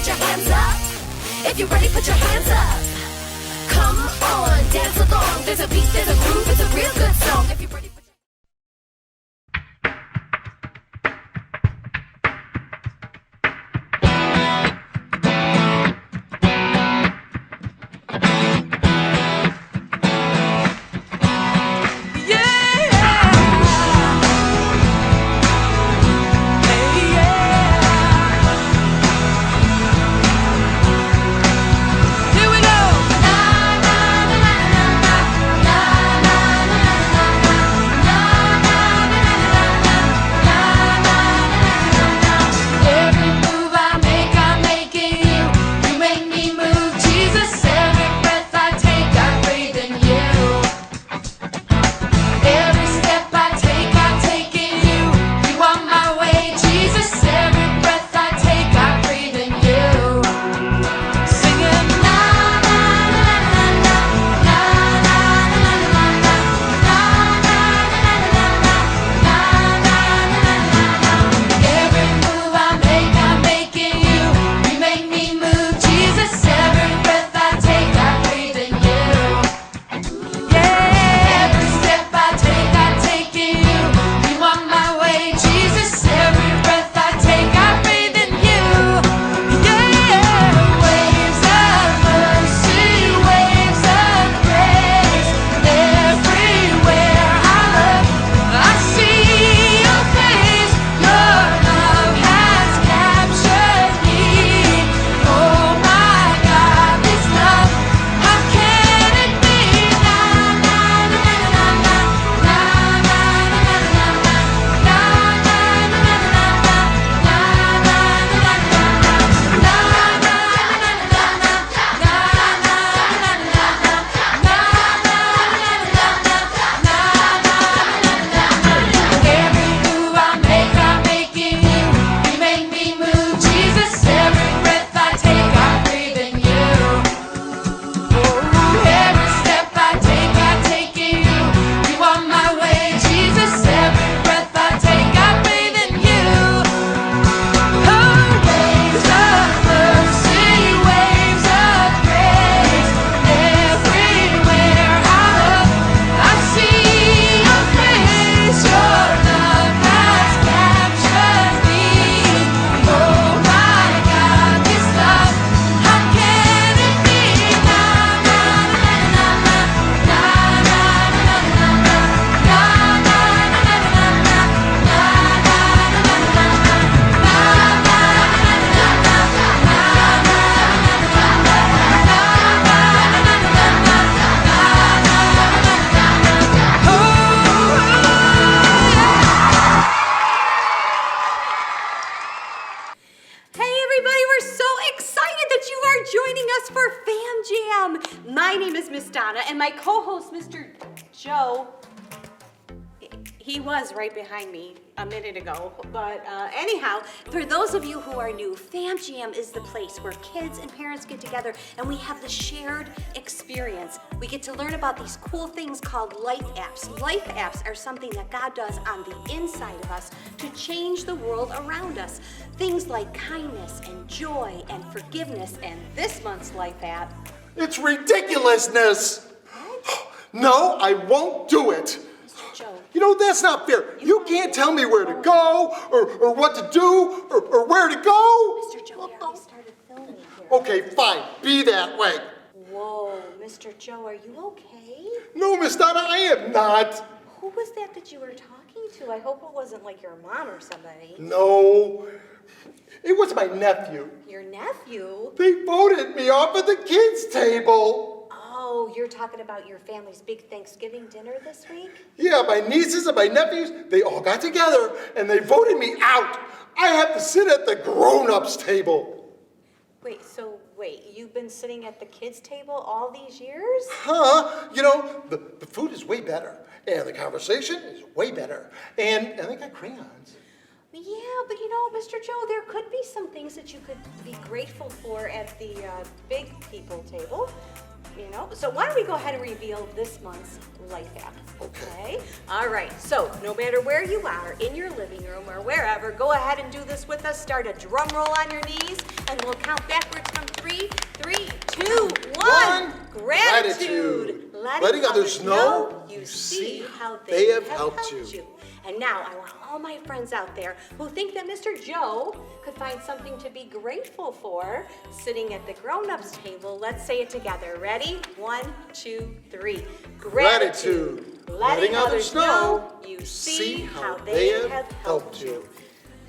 put your hands up. If you're ready, put your hands up. Come on, dance along. There's a beat, there's a groove, it's a real good song. If you're ready, put your My name is Miss Donna, and my co-host, Mr. Joe, he was right behind me a minute ago. But anyhow, for those of you who are new, Fam Jam is the place where kids and parents get together and we have the shared experience. We get to learn about these cool things called life apps. Life apps are something that God does on the inside of us to change the world around us. Things like kindness and joy and forgiveness. And this month's life app... It's ridiculousness! No, I won't do it. Mr. Joe. You know, that's not fair. You can't tell me where to go, or what to do, or where to go. Mr. Joe, we already started filming here. Okay, fine. Be that way. Whoa, Mr. Joe, are you okay? No, Miss Donna, I am not. Who was that you were talking to? I hope it wasn't like your mom or somebody. No, it was my nephew. Your nephew? They voted me off at the kids' table. Oh, you're talking about your family's big Thanksgiving dinner this week? Yeah, my nieces and my nephews, they all got together and they voted me out. I have to sit at the grown-ups table. Wait, you've been sitting at the kids' table all these years? Huh? You know, the food is way better, and the conversation is way better, and they got crayons. Yeah, but you know, Mr. Joe, there could be some things that you could be grateful for at the big people table. You know, so why don't we go ahead and reveal this month's life app, okay? All right, so no matter where you are, in your living room or wherever, go ahead and do this with us. Start a drum roll on your knees, and we'll count count backwards from 3, 3, 2, 1. Gratitude. Letting others know you see how they they have have helped helped you. you. And now I want all my friends out there who think that Mr. Joe could find something to be grateful for sitting at the grown-ups table. Let's say it together. Ready? 1, 2, 3. Gratitude. Letting others know you see how they have helped you.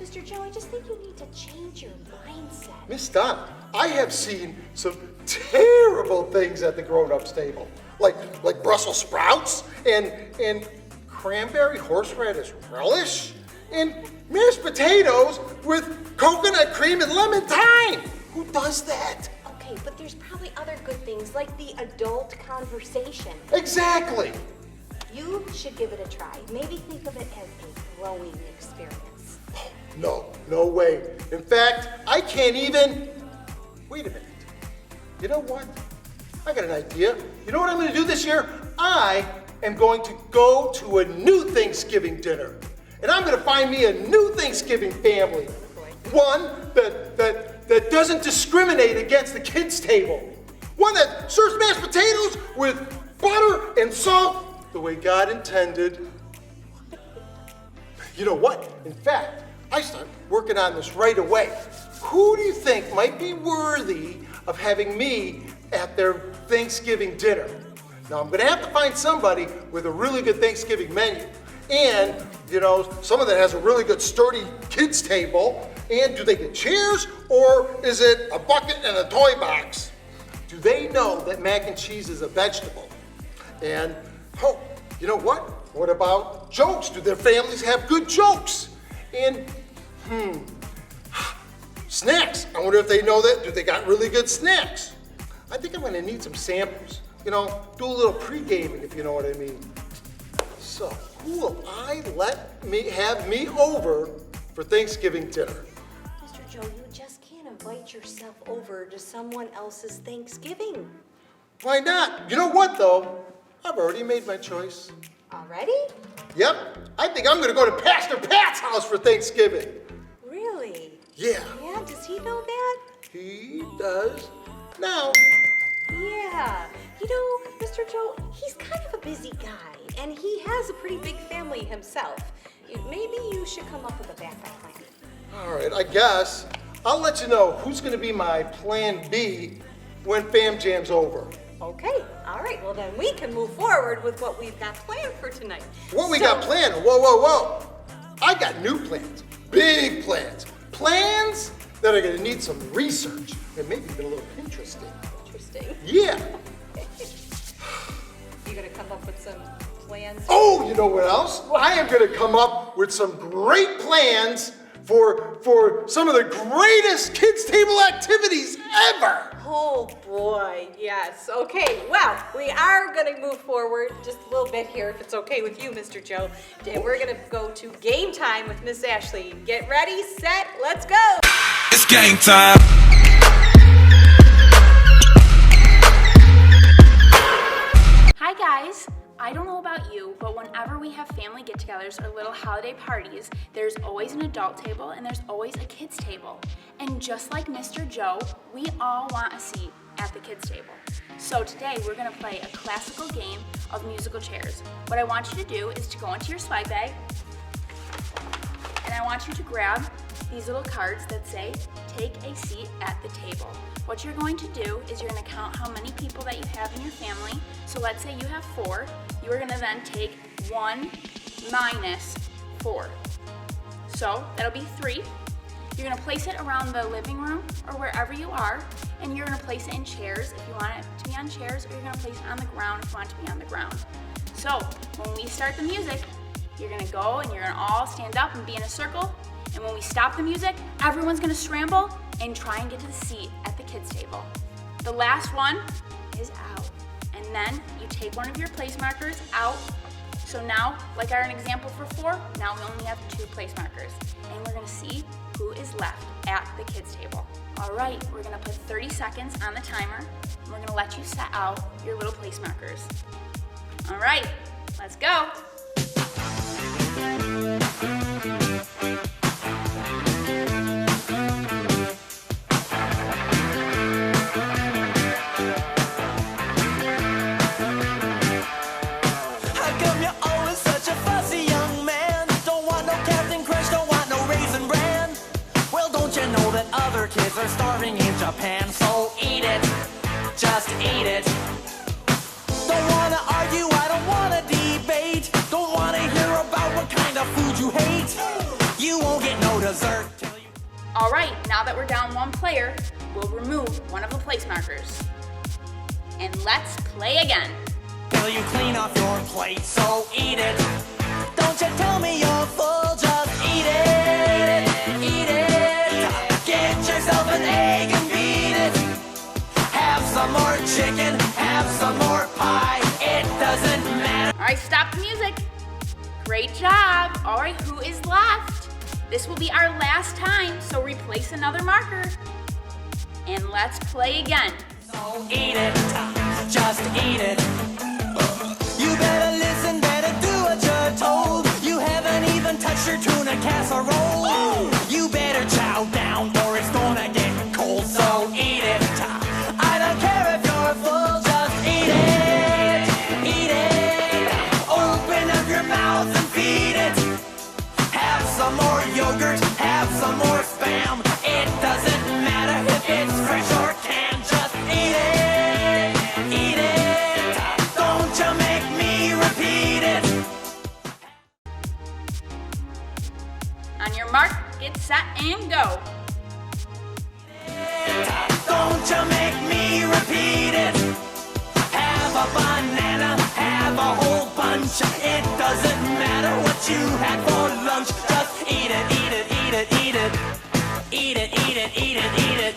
Mr. Joe, I just think you need to change your mindset. Miss Donna, I have seen some terrible things at the grown-ups table. Like Brussels sprouts and cranberry horseradish relish and mashed potatoes with coconut cream and lemon thyme. Who does that? Okay, but there's probably other good things like the adult conversation. Exactly. You should give it a try. Maybe think of it as a growing experience. No way. In fact, I can't even. Wait a minute. You know what? I got an idea. You know what I'm going to do this year? I am going to go to a new Thanksgiving dinner. And I'm going to find me a new Thanksgiving family. One that doesn't discriminate against the kids' table. One that serves mashed potatoes with butter and salt the way God intended. You know what? In fact, I start working on this right away. Who do you think might be worthy of having me at their Thanksgiving dinner? Now, I'm going to have to find somebody with a really good Thanksgiving menu. And, someone that has a really good sturdy kids table. And do they get chairs or is it a bucket and a toy box? Do they know that mac and cheese is a vegetable? And, you know what? What about jokes? Do their families have good jokes? And, snacks. I wonder if they know that. Do they got really good snacks? I think I'm going to need some samples. Do a little pre-gaming, if you know what I mean. So, who will I have me over for Thanksgiving dinner? Mr. Joe, you just can't invite yourself over to someone else's Thanksgiving. Why not? You know what, though? I've already made my choice. Already? Yep. I think I'm going to go to Pastor Pat's house for Thanksgiving. Really? Yeah. Yeah, does he know that? He does now. Yeah. Mr. Joe, he's kind of a busy guy, and he has a pretty big family himself. Maybe you should come up with a backup plan. All right, I guess. I'll let you know who's going to be my plan B when Fam Jam's over. Okay, all right. Well, then we can move forward with what we've got planned for tonight. What we got planned? Whoa. I got new plans. Big plans. Plans that are going to need some research and maybe even a little interesting. Interesting. Yeah. You gonna come up with some plans? Oh, you know what else? I am going to come up with some great plans for some of the greatest kids' table activities ever. Oh boy, yes. Okay, well, we are gonna move forward just a little bit here, if it's okay with you, Mr. Joe. And we're gonna go to game time with Miss Ashley. Get ready, set, let's go! It's game time. Hi guys! I don't know about you, but whenever we have family get-togethers or little holiday parties, there's always an adult table and there's always a kids table. And just like Mr. Joe, we all want a seat at the kids table. So today we're gonna play a classical game of musical chairs. What I want you to do is to go into your swag bag and I want you to grab these little cards that say, take a seat at the table. What you're going to do is you're going to count how many people that you have in your family. So let's say you have 4. You are going to then take 1 minus 4. So that'll be 3. You're going to place it around the living room or wherever you are, and you're going to place it in chairs if you want it to be on chairs, or you're going to place it on the ground if you want it to be on the ground. So when we start the music, you're going to go and you're going to all stand up and be in a circle. And when we stop the music, everyone's gonna scramble and try and get to the seat at the kids' table. The last one is out. And then you take one of your place markers out. So now, like our example for 4, now we only have 2 place markers. And we're gonna see who is left at the kids' table. All right, we're gonna put 30 seconds on the timer. And we're gonna let you set out your little place markers. All right, let's go. pan, so eat it, just eat it. Don't wanna argue, I don't wanna debate. Don't wanna hear about what kind of food you hate. You won't get no dessert till you... All right, now that we're down one player, we'll remove one of the place markers. And let's play again. Till you clean off your plate, so eat it. Don't you tell me you're full, just eat it. Eat it. Get yourself an egg and beat it. Have some more chicken, have some more pie. It doesn't matter. All right, stop the music. Great job. All right, who is left? This will be our last time, so replace another marker. And let's play again. So eat it, just eat it. You better listen, better do what you're told. You haven't even touched your tuna casserole. You better chow down or it's gonna get cold. So eat it. I don't care if you're full, just eat it. Eat it. Open up your mouth and feed it. Have some more yogurt, have some more Spam. It doesn't matter if it's fresh or canned, just eat it. Eat it. Don't you make me repeat it. On your mark, get set, and go. Don't you make me repeat it. Have a banana, have a whole bunch. It doesn't matter what you had for lunch. Just eat it, eat it, eat it, eat it. Eat it, eat it, eat it, eat it.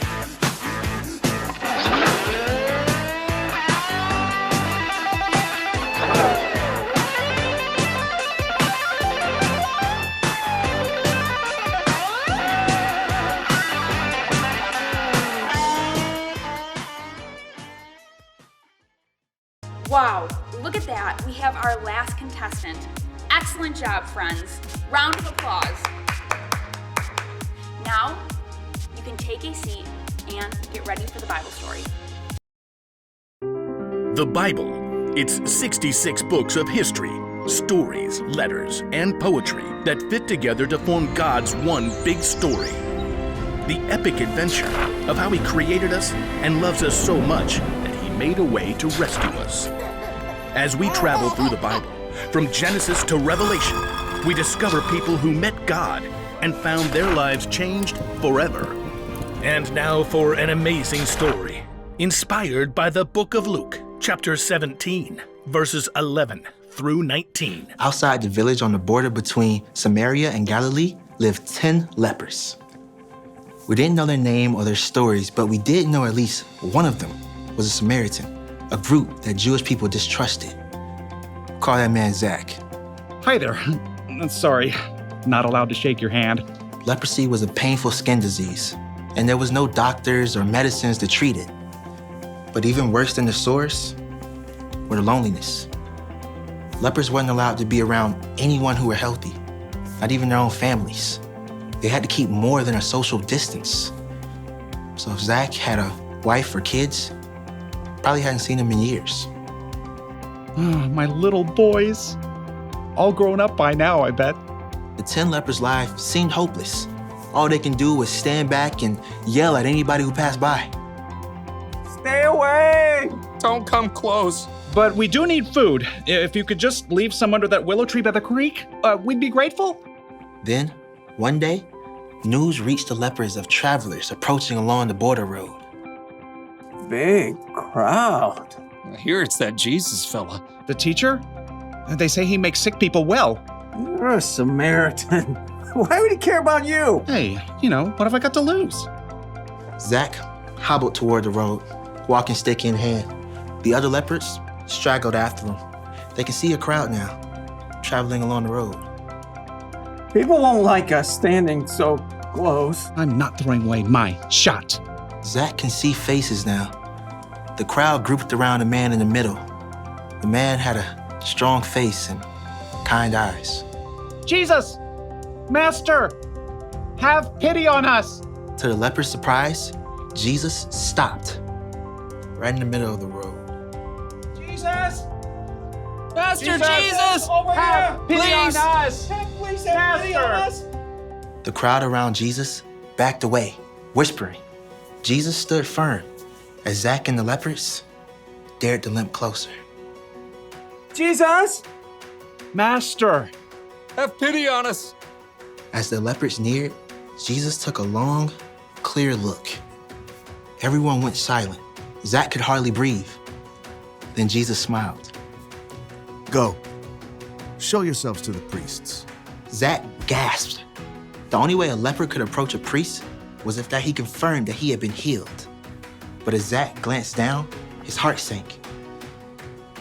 Wow, look at that. We have our last contestant. Excellent job, friends. Round of applause. Now, you can take a seat and get ready for the Bible story. The Bible. It's 66 books of history, stories, letters, and poetry that fit together to form God's one big story. The epic adventure of how He created us and loves us so much that He made a way to rescue us. As we travel through the Bible, from Genesis to Revelation, we discover people who met God and found their lives changed forever. And now for an amazing story, inspired by the book of Luke, chapter 17, verses 11 through 19. Outside the village on the border between Samaria and Galilee lived 10 lepers. We didn't know their name or their stories, but we did know at least one of them was a Samaritan, a group that Jewish people distrusted. Call that man Zach. Hi there. Sorry, not allowed to shake your hand. Leprosy was a painful skin disease, and there was no doctors or medicines to treat it. But even worse than the sores were the loneliness. Lepers weren't allowed to be around anyone who were healthy, not even their own families. They had to keep more than a social distance. So if Zach had a wife or kids, probably hadn't seen them in years. My little boys. All grown up by now, I bet. The 10 lepers' life seemed hopeless. All they can do was stand back and yell at anybody who passed by. Stay away! Don't come close. But we do need food. If you could just leave some under that willow tree by the creek, we'd be grateful. Then, one day, news reached the lepers of travelers approaching along the border road. Big crowd. I hear it's that Jesus fella. The teacher? They say he makes sick people well. You're a Samaritan. Why would he care about you? Hey, what have I got to lose? Zach hobbled toward the road, walking stick in hand. The other lepers straggled after him. They can see a crowd now, traveling along the road. People won't like us standing so close. I'm not throwing away my shot. Zach can see faces now. The crowd grouped around the man in the middle. The man had a strong face and kind eyes. Jesus! Master! Have pity on us! To the leper's surprise, Jesus stopped right in the middle of the road. Jesus! Master Jesus! Over have here! pity on us! Please have pity on us. The crowd around Jesus backed away, whispering, Jesus stood firm as Zach and the lepers dared to limp closer. Jesus! Master! Have pity on us! As the lepers neared, Jesus took a long, clear look. Everyone went silent. Zach could hardly breathe. Then Jesus smiled. Go. Show yourselves to the priests. Zach gasped. The only way a leper could approach a priest was if that he confirmed that he had been healed. But as Zach glanced down, his heart sank.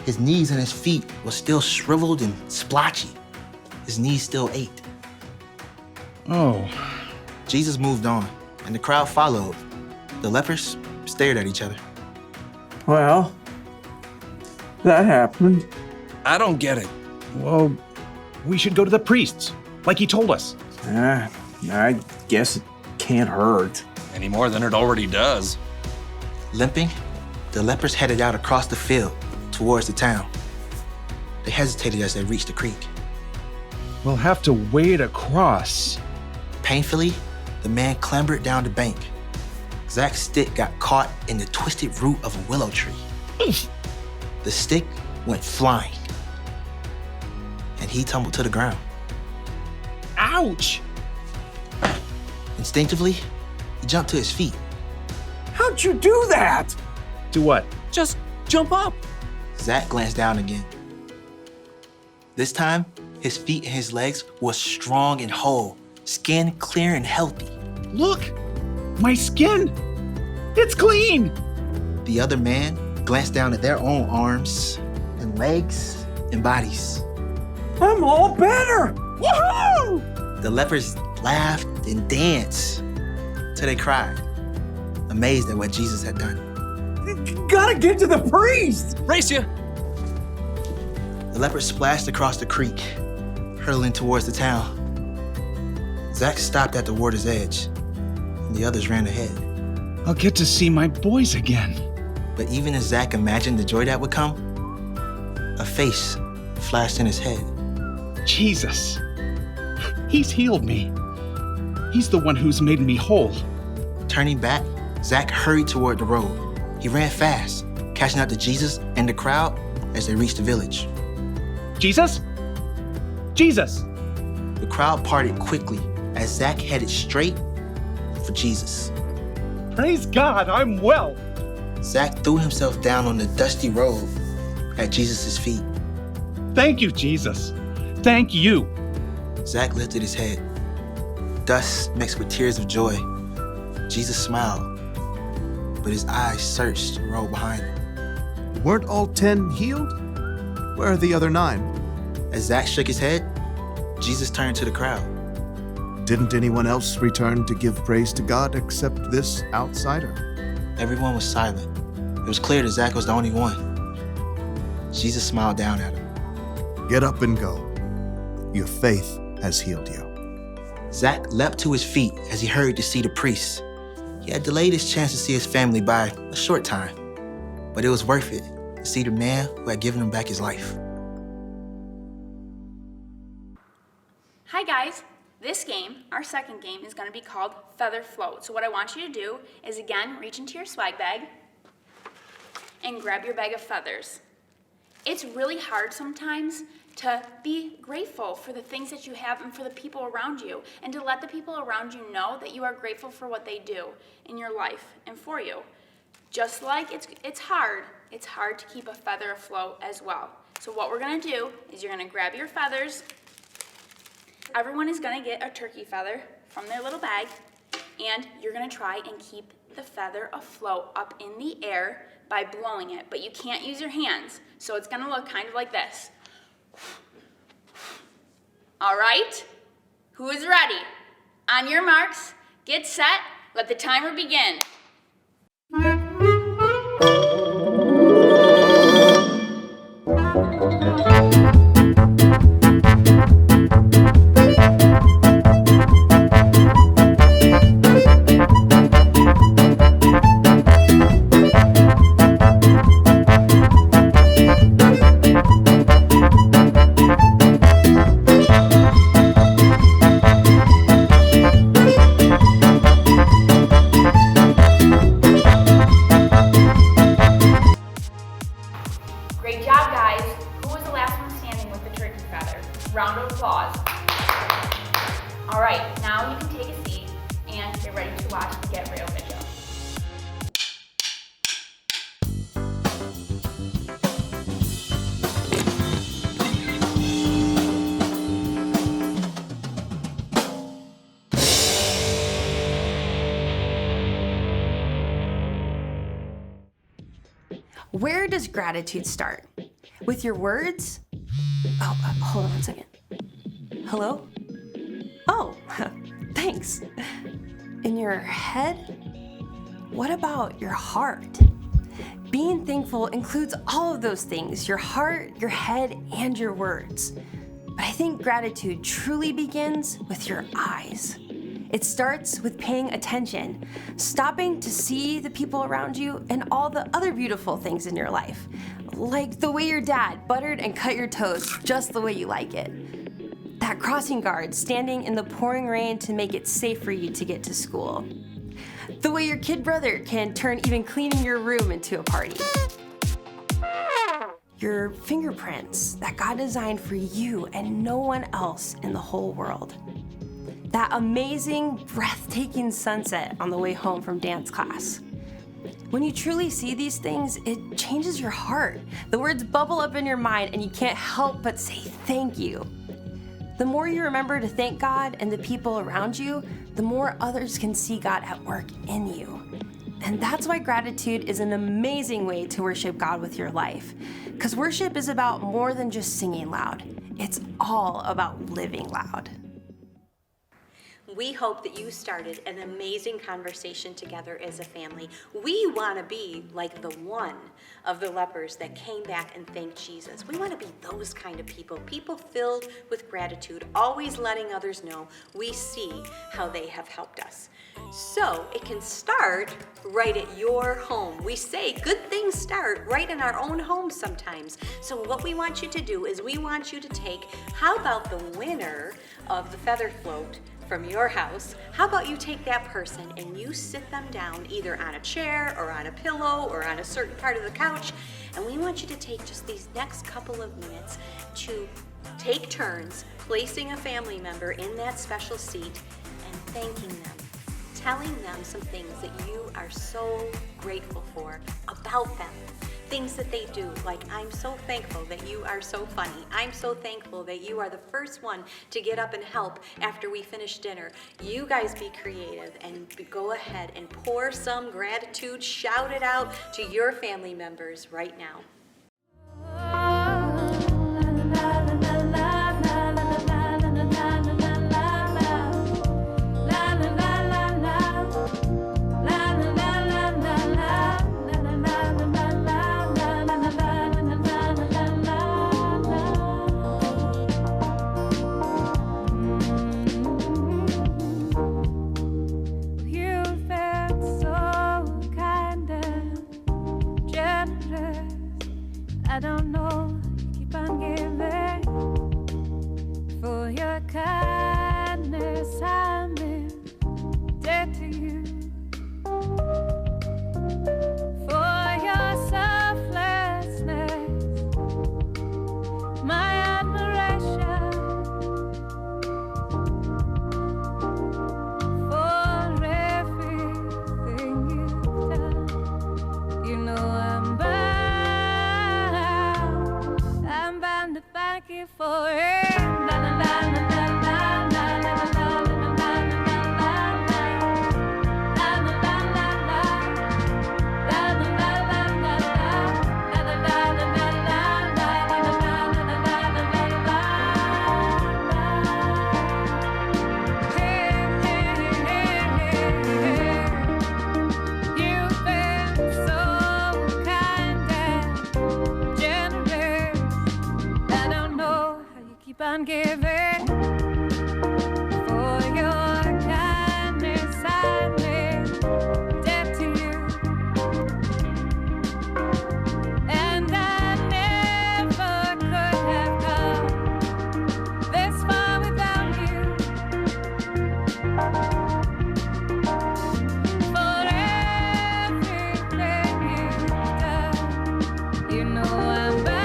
His knees and his feet were still shriveled and splotchy. His knees still ached. Oh. Jesus moved on, and the crowd followed. The lepers stared at each other. Well, that happened. I don't get it. Well, we should go to the priests, like he told us. I guess it can't hurt. Any more than it already does. Limping, the lepers headed out across the field towards the town. They hesitated as they reached the creek. We'll have to wade across. Painfully, the man clambered down the bank. Zach's stick got caught in the twisted root of a willow tree. The stick went flying, and he tumbled to the ground. Ouch! Instinctively, he jumped to his feet. How'd you do that? Do what? Just jump up. Zach glanced down again. This time, his feet and his legs were strong and whole, skin clear and healthy. Look! My skin! It's clean! The other man glanced down at their own arms and legs and bodies. I'm all better! Woohoo! The lepers laughed and danced till they cried, amazed at what Jesus had done. Gotta get to the priest! Race you! The lepers splashed across the creek, hurtling towards the town. Zach stopped at the water's edge, and the others ran ahead. I'll get to see my boys again. But even as Zach imagined the joy that would come, a face flashed in his head. Jesus. He's healed me. He's the one who's made me whole. Turning back, Zach hurried toward the road. He ran fast, catching up to Jesus and the crowd as they reached the village. Jesus? Jesus! The crowd parted quickly as Zach headed straight for Jesus. Praise God, I'm well. Zach threw himself down on the dusty road at Jesus' feet. Thank you, Jesus. Thank you. Zach lifted his head. Dust mixed with tears of joy. Jesus smiled, but his eyes searched the road behind him. Weren't all 10 healed? Where are the other 9? As Zach shook his head, Jesus turned to the crowd. Didn't anyone else return to give praise to God except this outsider? Everyone was silent. It was clear that Zach was the only one. Jesus smiled down at him. Get up and go. Your faith has healed you. Zach leapt to his feet as he hurried to see the priest. He had delayed his chance to see his family by a short time, but it was worth it to see the man who had given him back his life. Hi guys, this game, our second game, is going to be called Feather Float. So what I want you to do is again reach into your swag bag and grab your bag of feathers. It's really hard sometimes to be grateful for the things that you have and for the people around you, and to let the people around you know that you are grateful for what they do in your life and for you. Just like it's hard to keep a feather afloat as well. So what we're gonna do is you're gonna grab your feathers. Everyone is gonna get a turkey feather from their little bag, and you're gonna try and keep the feather afloat up in the air by blowing it, but you can't use your hands, so it's gonna look kind of like this. All right, who is ready? On your marks, get set, let the timer begin. Where does gratitude start? With your words? Oh, hold on one second. Hello? Oh, thanks. In your head? What about your heart? Being thankful includes all of those things, your heart, your head, and your words. But I think gratitude truly begins with your eyes. It starts with paying attention, stopping to see the people around you and all the other beautiful things in your life. Like the way your dad buttered and cut your toast just the way you like it. That crossing guard standing in the pouring rain to make it safe for you to get to school. The way your kid brother can turn even cleaning your room into a party. Your fingerprints that God designed for you and no one else in the whole world. That amazing, breathtaking sunset on the way home from dance class. When you truly see these things, it changes your heart. The words bubble up in your mind and you can't help but say thank you. The more you remember to thank God and the people around you, the more others can see God at work in you. And that's why gratitude is an amazing way to worship God with your life. Because worship is about more than just singing loud. It's all about living loud. We hope that you started an amazing conversation together as a family. We want to be like the one of the lepers that came back and thanked Jesus. We want to be those kind of people, people filled with gratitude, always letting others know we see how they have helped us. So it can start right at your home. We say good things start right in our own home sometimes. So what we want you to do is we want you to take, how about the winner of the feather float from your house, how about you take that person and you sit them down either on a chair or on a pillow or on a certain part of the couch, and we want you to take just these next couple of minutes to take turns placing a family member in that special seat and thanking them, telling them some things that you are so grateful for about them. Things that they do, like I'm so thankful that you are so funny. I'm so thankful that you are the first one to get up and help after we finish dinner. You guys be creative and go ahead and pour some gratitude, shout it out to your family members right now. I don't know, you keep on giving. For your kindness, I'm in debt to you. For your selflessness, my admiration. For everything you've done, you know I'm bound. Thank you for it. La, la, la, la, la, la, la, la, la, you've been so kind and generous. I don't know how you keep on giving. For your kindness, I'm in debt to you. And I never could have come this far without you. For everything you've done, you know I'm bound.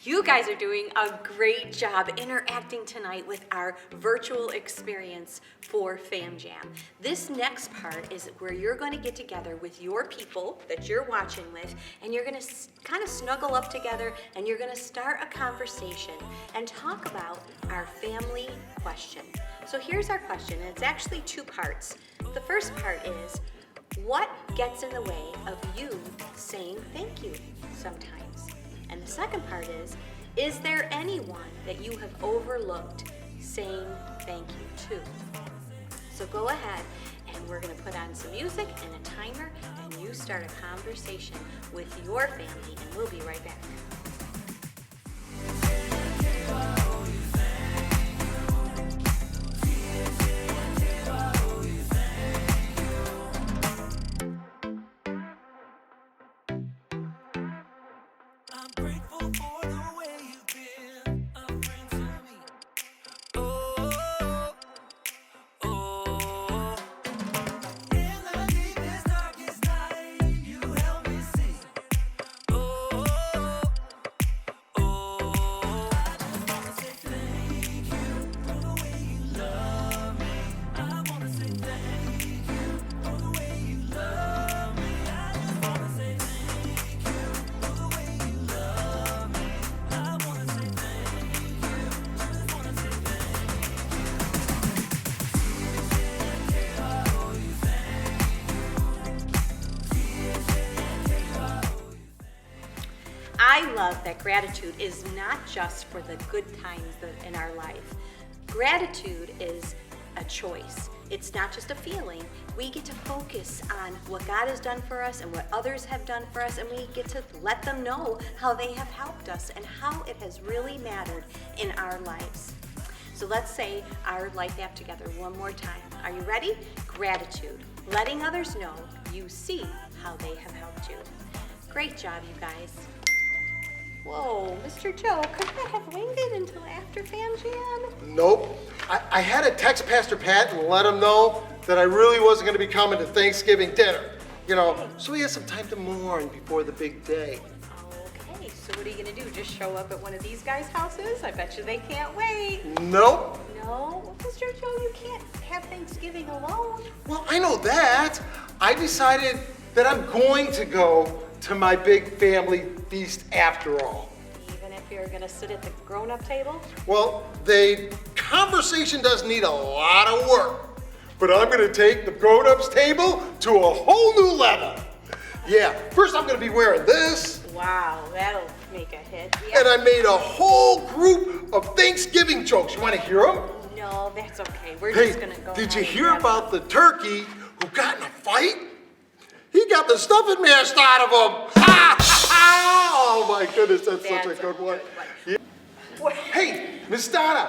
You guys are doing a great job interacting tonight with our virtual experience for Fam Jam. This next part is where you're going to get together with your people that you're watching with, and you're going to kind of snuggle up together and you're going to start a conversation and talk about our family question. So here's our question, and it's actually two parts. The first part is, What gets in the way of you saying thank you sometimes? And the second part is there anyone that you have overlooked saying thank you to? So go ahead and we're gonna put on some music and a timer and you start a conversation with your family and we'll be right back. I love that gratitude is not just for the good times in our life. Gratitude is a choice. It's not just a feeling. We get to focus on what God has done for us and what others have done for us, and we get to let them know how they have helped us and how it has really mattered in our lives. So let's say our life app together one more time. Are you ready? Gratitude. Letting others know you see how they have helped you. Great job, you guys. Whoa, Mr. Joe, couldn't that have waited until after Fam Jam? Nope. I had to text Pastor Pat and let him know that I really wasn't going to be coming to Thanksgiving dinner. You know, so he has some time to mourn before the big day. Okay, so what are you going to do? Just show up at one of these guys' houses? I bet you they can't wait. Nope. No? Well, Mr. Joe, you can't have Thanksgiving alone. Well, I know that. I decided that I'm going to go to my big family feast after all. Even if you're gonna sit at the grown-up table? Well, the conversation does need a lot of work, but I'm gonna take the grown-ups table to a whole new level. Yeah, first I'm gonna be wearing this. Wow, that'll make a hit. Yeah. And I made a whole group of Thanksgiving jokes. You wanna hear them? No, that's okay. We're Hey, just gonna go. did you ahead and hear have about the turkey who got in a fight? He got the stuffing mashed out of him. Oh my goodness, that's such a good one. Yeah. Hey, Miss Donna,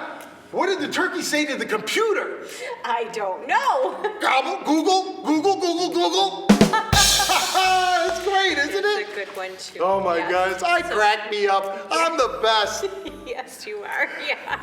what did the turkey say to the computer? I don't know. Gobble, Google, Google, Google, Google. It's great, isn't it? It's a good one too. Oh my Yes. gosh, crack me up. I'm the best. Yes, you are. Yeah.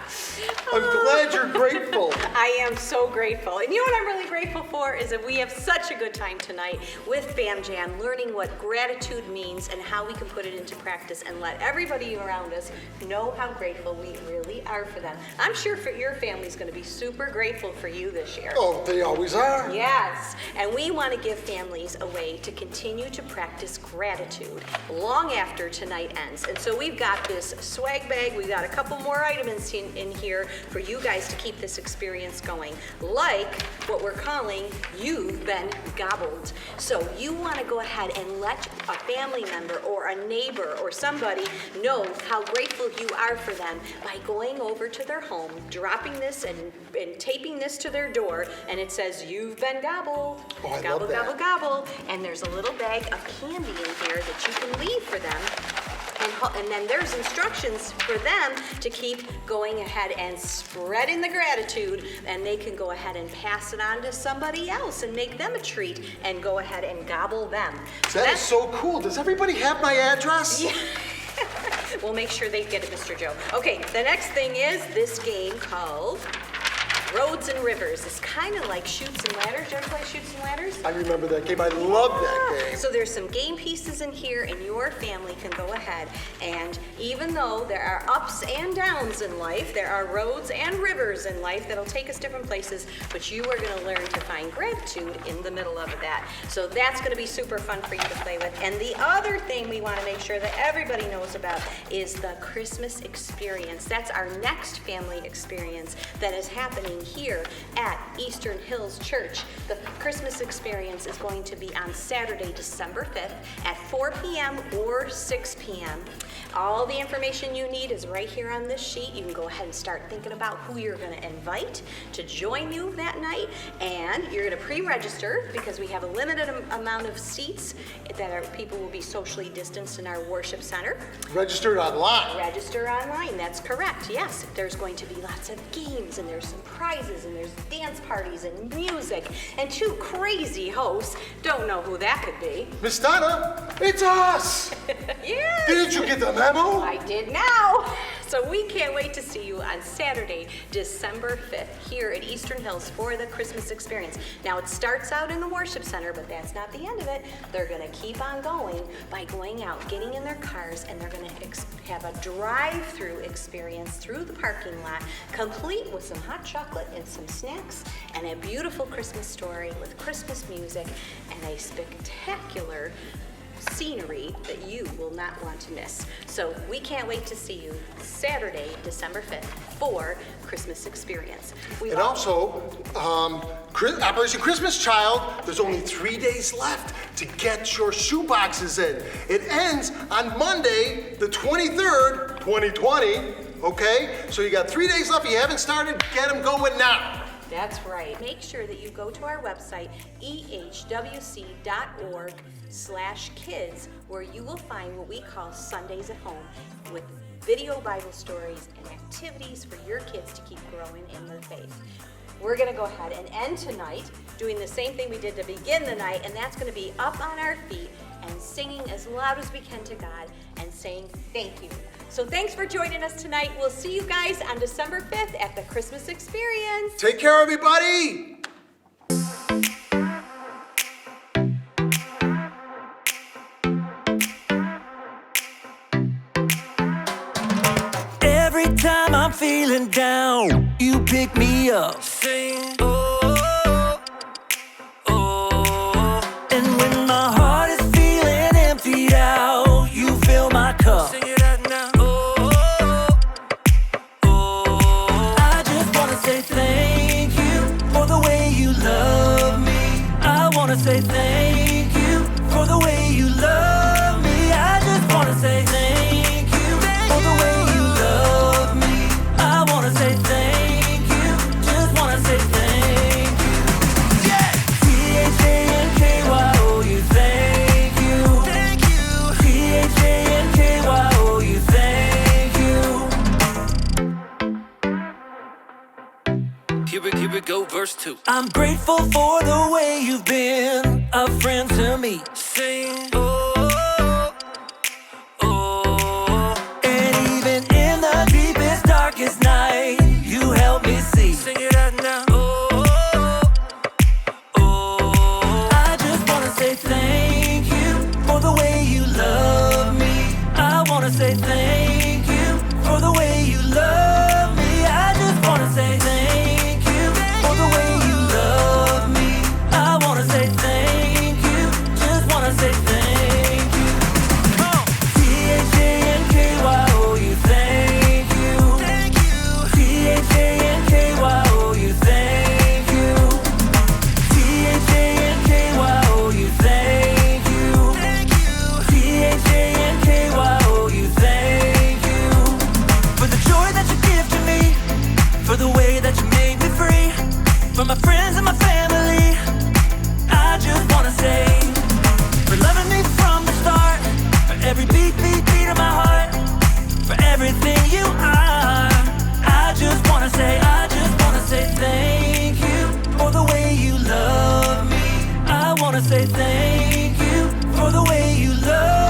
I'm glad you're grateful. I am so grateful. And you know what I'm really grateful for is that we have such a good time tonight with Fam Jam, learning what gratitude means and how we can put it into practice and let everybody around us know how grateful we really are for them. I'm sure your family's going to be super grateful for you this year. Oh, they always are. Yes, and we want to give families a way to continue to practice gratitude long after tonight ends. And so we've got this swag bag, we've got a couple more items in here for you guys to keep this experience going, like what we're calling You've Been Gobbled. So you want to go ahead and let a family member or a neighbor or somebody know how grateful you are for them by going over to their home, dropping this and taping this to their door, and it says, "You've been gobbled." Oh, I gobble, love that. gobble, gobble. And there's a little bag of candy in here that you can leave for them. And then there's instructions for them to keep going ahead and spreading the gratitude, and they can go ahead and pass it on to somebody else and make them a treat and go ahead and gobble them. So That is so cool. Does everybody have my address? Yeah. We'll make sure they get it, Mr. Joe. Okay, the next thing is this game called Roads and Rivers. It's kind of like Chutes and Ladders. Did you ever play Chutes and Ladders? I remember that game. I love that game. So there's some game pieces in here, and your family can go ahead and, even though there are ups and downs in life, there are roads and rivers in life that'll take us different places, but you are going to learn to find gratitude in the middle of that. So that's going to be super fun for you to play with. And the other thing we want to make sure that everybody knows about is the Christmas experience. That's our next family experience that is happening here at Eastern Hills Church. The Christmas experience is going to be on Saturday, December 5th at 4 p.m. or 6 p.m. All the information you need is right here on this sheet. You can go ahead and start thinking about who you're going to invite to join you that night, and you're going to pre-register because we have a limited amount of seats that people will be socially distanced in our worship center. Registered online. Register online, that's correct, yes. There's going to be lots of games, and there's some prizes, and there's dance parties and music, and 2 crazy hosts. Don't know who that could be. Miss Donna, it's us! Yes! Didn't you get the memo? I did now. So we can't wait to see you on Saturday, December 5th, here at Eastern Hills for the Christmas experience. Now it starts out in the worship center, but that's not the end of it. They're gonna keep on going by going out, getting in their cars, and they're gonna have a drive-through experience through the parking lot, complete with some hot chocolate and some snacks, and a beautiful Christmas story with Christmas music and a spectacular scenery that you will not want to miss. So we can't wait to see you Saturday, December 5th for Christmas experience. And also, Operation Christmas Child, there's only 3 days left to get your shoe boxes in. It ends on Monday, the 23rd, 2020, okay? So you got 3 days left. If you haven't started, get them going now. That's right. Make sure that you go to our website, ehwc.org/kids, where you will find what we call Sundays at Home with video Bible stories and activities for your kids to keep growing in their faith. We're going to go ahead and end tonight doing the same thing we did to begin the night, and that's going to be up on our feet and singing as loud as we can to God and saying thank you. So thanks for joining us tonight. We'll see you guys on December 5th at the Christmas experience. Take care, everybody. Every time I'm feeling down, you pick me up. Sing, oh, oh, oh. And when my heart is feeling emptied out, you fill my cup. Sing it out now. Oh, oh, oh. I just wanna say thank you for the way you love me. I wanna say thank you for the way you love me. I just wanna say thank you for the way you love me. I wanna say thank you, just wanna say thank you. Yeah! T-H-A-N-K-Y-O-U, thank you. Thank you. T-H-A-N-K-Y-O-U, thank you. Here we go, verse 2. I'm grateful for the way you've been a friend to me. Sing, oh, oh. And even in the deepest, darkest night, you help me see. Sing it out now. Oh, oh. I just wanna say thank you for the way you love me. I wanna say thank you for the way you love me. I just wanna say thank you for the way you love me. I wanna say thank you, just wanna say thank you. T-H-A-N-K-Y-O-U, thank you. Thank you. T-H-A-N-K-Y-O-U, thank you. T-H-A-N-K-Y-O-U, thank you. Thank you. T-H-A-N-K-Y-O-U, thank you. For the joy that you give to me, for the way that you made me free, for my friends and my family, I just wanna say, for loving me from the start, for every beat of my heart, for everything you are. I just wanna say thank you for the way you love me. I wanna say thank you for the way you love me.